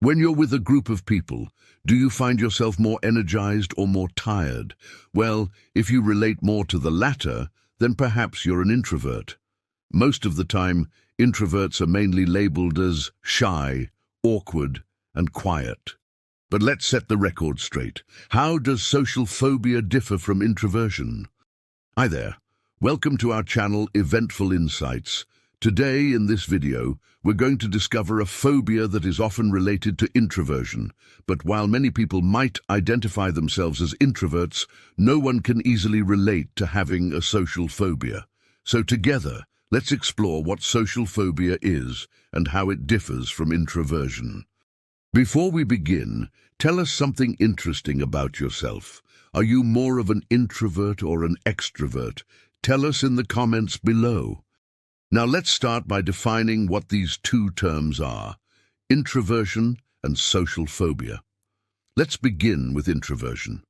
When you're with a group of people, do you find yourself more energized or more tired? Well, if you relate more to the latter, then perhaps you're an introvert. Most of the time, introverts are mainly labeled as shy, awkward, and quiet. But let's set the record straight. How does social phobia differ from introversion? Hi there. Welcome to our channel, Eventful Insights. Today, in this video, we're going to discover a phobia that is often related to introversion. But while many people might identify themselves as introverts, no one can easily relate to having a social phobia. So together, let's explore what social phobia is and how it differs from introversion. Before we begin, tell us something interesting about yourself. Are you more of an introvert or an extrovert? Tell us in the comments below. Now let's start by defining what these two terms are: introversion and social phobia. Let's begin with introversion.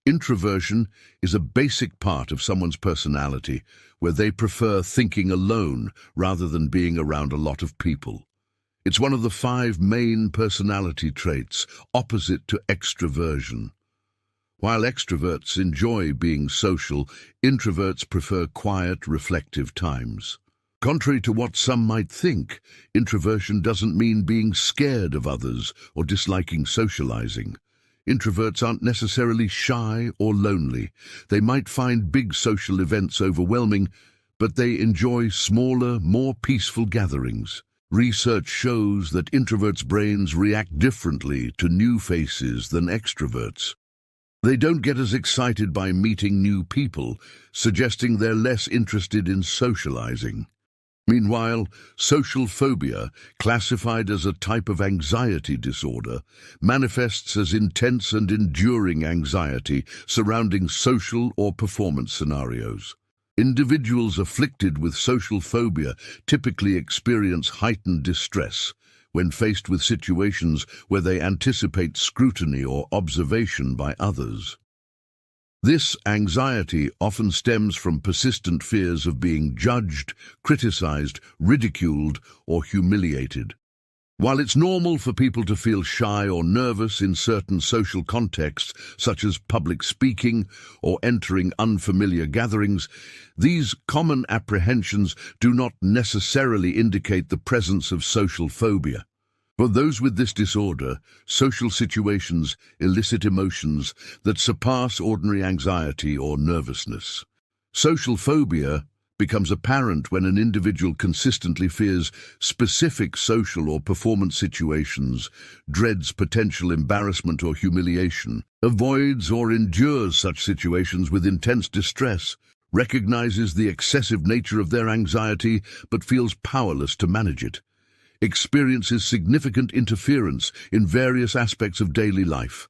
Introversion is a basic part of someone's personality where they prefer thinking alone rather than being around a lot of people. It's one of the 5 main personality traits, opposite to extroversion. While extroverts enjoy being social, introverts prefer quiet, reflective times. Contrary to what some might think, introversion doesn't mean being scared of others or disliking socializing. Introverts aren't necessarily shy or lonely. They might find big social events overwhelming, but they enjoy smaller, more peaceful gatherings. Research shows that introverts' brains react differently to new faces than extroverts. They don't get as excited by meeting new people, suggesting they're less interested in socializing. Meanwhile, social phobia, classified as a type of anxiety disorder, manifests as intense and enduring anxiety surrounding social or performance scenarios. Individuals afflicted with social phobia typically experience heightened distress when faced with situations where they anticipate scrutiny or observation by others. This anxiety often stems from persistent fears of being judged, criticized, ridiculed, or humiliated. While it's normal for people to feel shy or nervous in certain social contexts, such as public speaking or entering unfamiliar gatherings, these common apprehensions do not necessarily indicate the presence of social phobia. For those with this disorder, social situations elicit emotions that surpass ordinary anxiety or nervousness. Social phobia becomes apparent when an individual consistently fears specific social or performance situations, dreads potential embarrassment or humiliation, avoids or endures such situations with intense distress, recognizes the excessive nature of their anxiety but feels powerless to manage it, experiences significant interference in various aspects of daily life,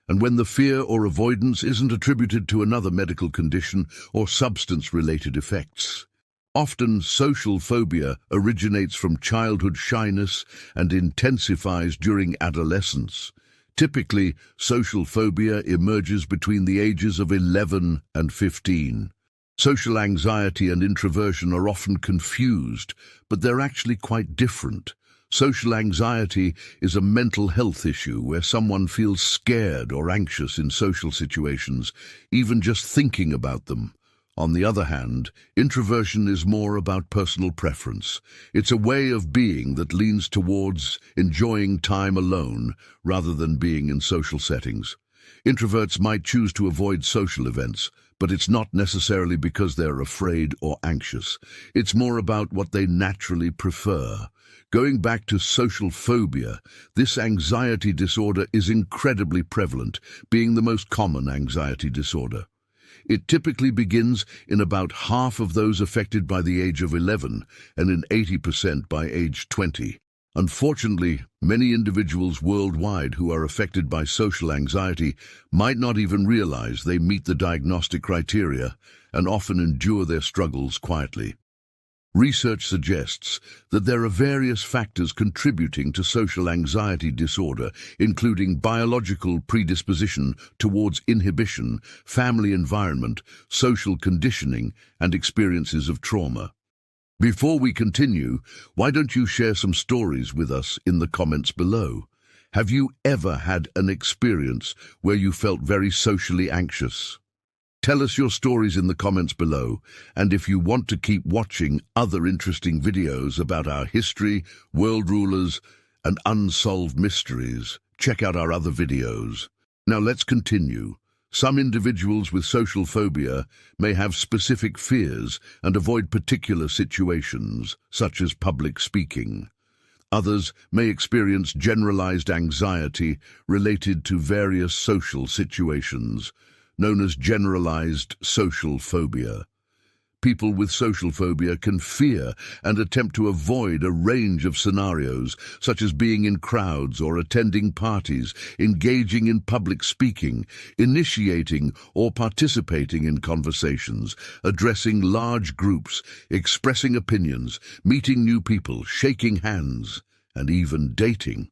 and when the fear or avoidance isn't attributed to another medical condition or substance-related effects. Often, social phobia originates from childhood shyness and intensifies during adolescence. Typically, social phobia emerges between the ages of 11 and 15. Social anxiety and introversion are often confused, but they're actually quite different. Social anxiety is a mental health issue where someone feels scared or anxious in social situations, even just thinking about them. On the other hand, introversion is more about personal preference. It's a way of being that leans towards enjoying time alone rather than being in social settings. Introverts might choose to avoid social events, but it's not necessarily because they're afraid or anxious. It's more about what they naturally prefer. Going back to social phobia, this anxiety disorder is incredibly prevalent, being the most common anxiety disorder. It typically begins in about half of those affected by the age of 11 and in 80% by age 20. Unfortunately, many individuals worldwide who are affected by social anxiety might not even realize they meet the diagnostic criteria and often endure their struggles quietly. Research suggests that there are various factors contributing to social anxiety disorder, including biological predisposition towards inhibition, family environment, social conditioning, and experiences of trauma. Before we continue, why don't you share some stories with us in the comments below? Have you ever had an experience where you felt very socially anxious? Tell us your stories in the comments below, and if you want to keep watching other interesting videos about our history, world rulers, and unsolved mysteries, check out our other videos. Now let's continue. Some individuals with social phobia may have specific fears and avoid particular situations, such as public speaking. Others may experience generalized anxiety related to various social situations, known as generalized social phobia. People with social phobia can fear and attempt to avoid a range of scenarios, such as being in crowds or attending parties, engaging in public speaking, initiating or participating in conversations, addressing large groups, expressing opinions, meeting new people, shaking hands, and even dating.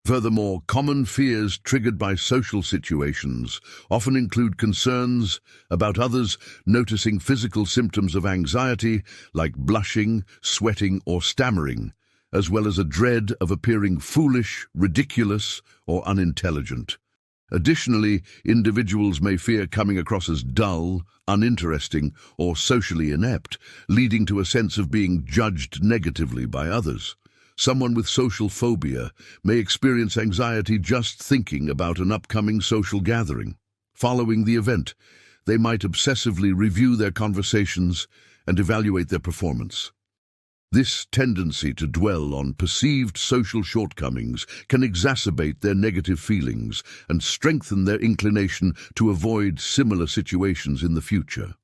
Furthermore, common fears triggered by social situations often include concerns about others noticing physical symptoms of anxiety like blushing, sweating, or stammering, as well as a dread of appearing foolish, ridiculous, or unintelligent. Additionally, individuals may fear coming across as dull, uninteresting, or socially inept, leading to a sense of being judged negatively by others. Someone with social phobia may experience anxiety just thinking about an upcoming social gathering. Following the event, they might obsessively review their conversations and evaluate their performance. This tendency to dwell on perceived social shortcomings can exacerbate their negative feelings and strengthen their inclination to avoid similar situations in the future.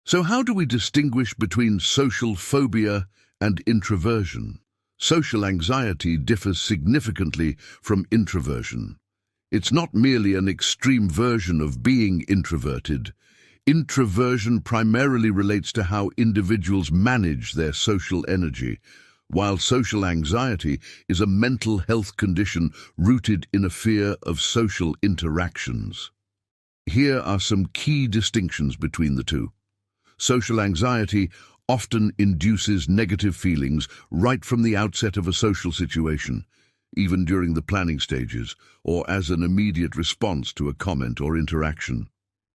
So how do we distinguish between social phobia and introversion? Social anxiety differs significantly from introversion. It's not merely an extreme version of being introverted. Introversion primarily relates to how individuals manage their social energy, while social anxiety is a mental health condition rooted in a fear of social interactions. Here are some key distinctions between the two. Social anxiety often induces negative feelings right from the outset of a social situation, even during the planning stages, or as an immediate response to a comment or interaction.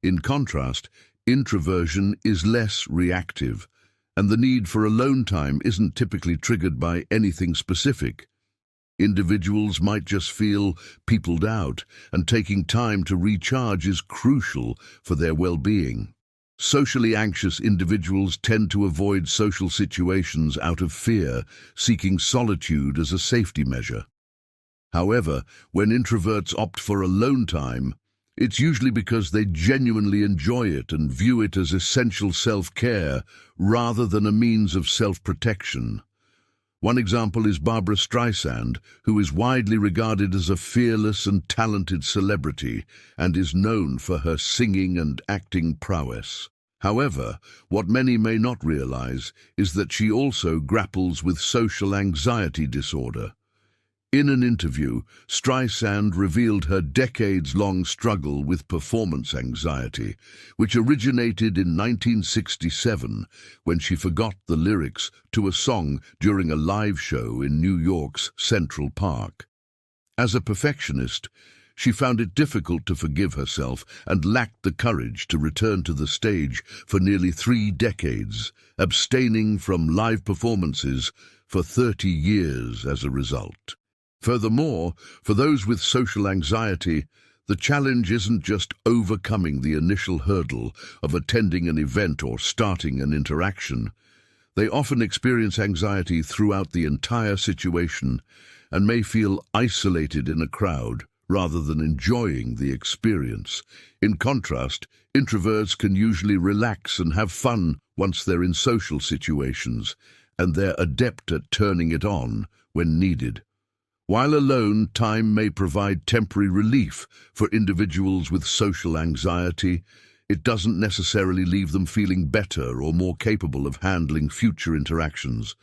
In contrast, introversion is less reactive, and the need for alone time isn't typically triggered by anything specific. Individuals might just feel peopled out, and taking time to recharge is crucial for their well-being. Socially anxious individuals tend to avoid social situations out of fear, seeking solitude as a safety measure. However, when introverts opt for alone time, it's usually because they genuinely enjoy it and view it as essential self-care rather than a means of self-protection. One example is Barbra Streisand, who is widely regarded as a fearless and talented celebrity and is known for her singing and acting prowess. However, what many may not realize is that she also grapples with social anxiety disorder. In an interview, Streisand revealed her decades-long struggle with performance anxiety, which originated in 1967 when she forgot the lyrics to a song during a live show in New York's Central Park. As a perfectionist, she found it difficult to forgive herself and lacked the courage to return to the stage for nearly 3 decades, abstaining from live performances for 30 years as a result. Furthermore, for those with social anxiety, the challenge isn't just overcoming the initial hurdle of attending an event or starting an interaction. They often experience anxiety throughout the entire situation and may feel isolated in a crowd rather than enjoying the experience. In contrast, introverts can usually relax and have fun once they're in social situations, and they're adept at turning it on when needed. While alone time may provide temporary relief for individuals with social anxiety, it doesn't necessarily leave them feeling better or more capable of handling future interactions.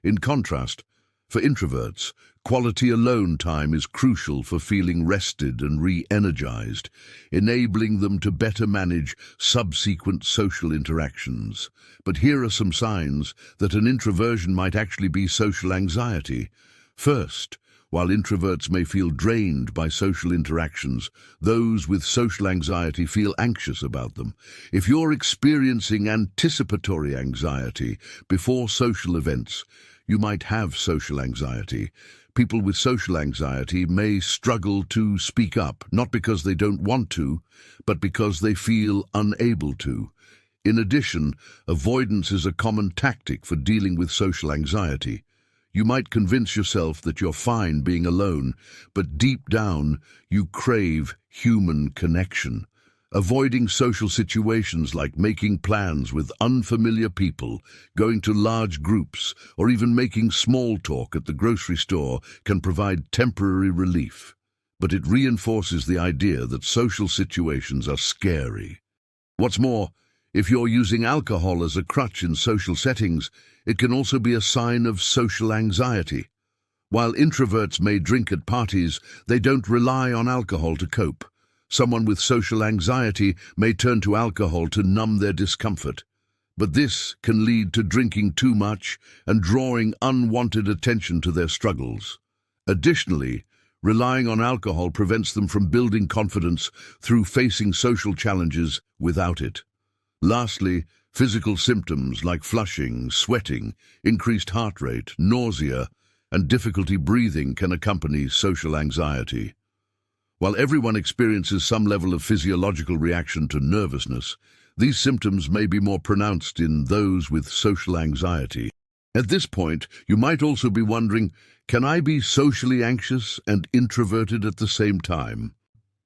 In contrast, for introverts, quality alone time is crucial for feeling rested and re-energized, enabling them to better manage subsequent social interactions. But here are some signs that an introversion might actually be social anxiety. First, While introverts may feel drained by social interactions, those with social anxiety feel anxious about them. If you're experiencing anticipatory anxiety before social events, you might have social anxiety. People with social anxiety may struggle to speak up, not because they don't want to, but because they feel unable to. In addition, avoidance is a common tactic for dealing with social anxiety. You might convince yourself that you're fine being alone, but deep down, you crave human connection. Avoiding social situations like making plans with unfamiliar people, going to large groups, or even making small talk at the grocery store can provide temporary relief. But it reinforces the idea that social situations are scary. What's more, if you're using alcohol as a crutch in social settings, it can also be a sign of social anxiety. While introverts may drink at parties, they don't rely on alcohol to cope. Someone with social anxiety may turn to alcohol to numb their discomfort. But this can lead to drinking too much and drawing unwanted attention to their struggles. Additionally, relying on alcohol prevents them from building confidence through facing social challenges without it. Lastly, physical symptoms like flushing, sweating, increased heart rate, nausea, and difficulty breathing can accompany social anxiety. While everyone experiences some level of physiological reaction to nervousness, these symptoms may be more pronounced in those with social anxiety. At this point, you might also be wondering, can I be socially anxious and introverted at the same time?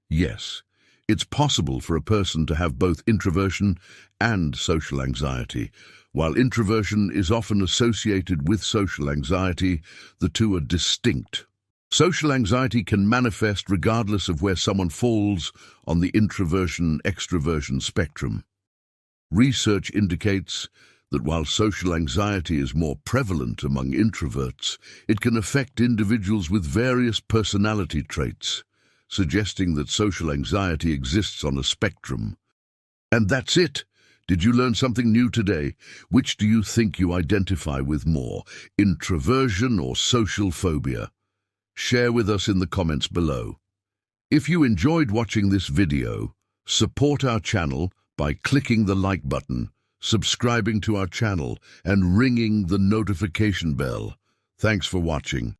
Yes. It's possible for a person to have both introversion and social anxiety. While introversion is often associated with social anxiety, the two are distinct. Social anxiety can manifest regardless of where someone falls on the introversion-extroversion spectrum. Research indicates that while social anxiety is more prevalent among introverts, it can affect individuals with various personality traits, suggesting that social anxiety exists on a spectrum. And that's it. Did you learn something new today? Which do you think you identify with more, introversion or social phobia? Share with us in the comments below. If you enjoyed watching this video, support our channel by clicking the like button, subscribing to our channel, and ringing the notification bell. Thanks for watching.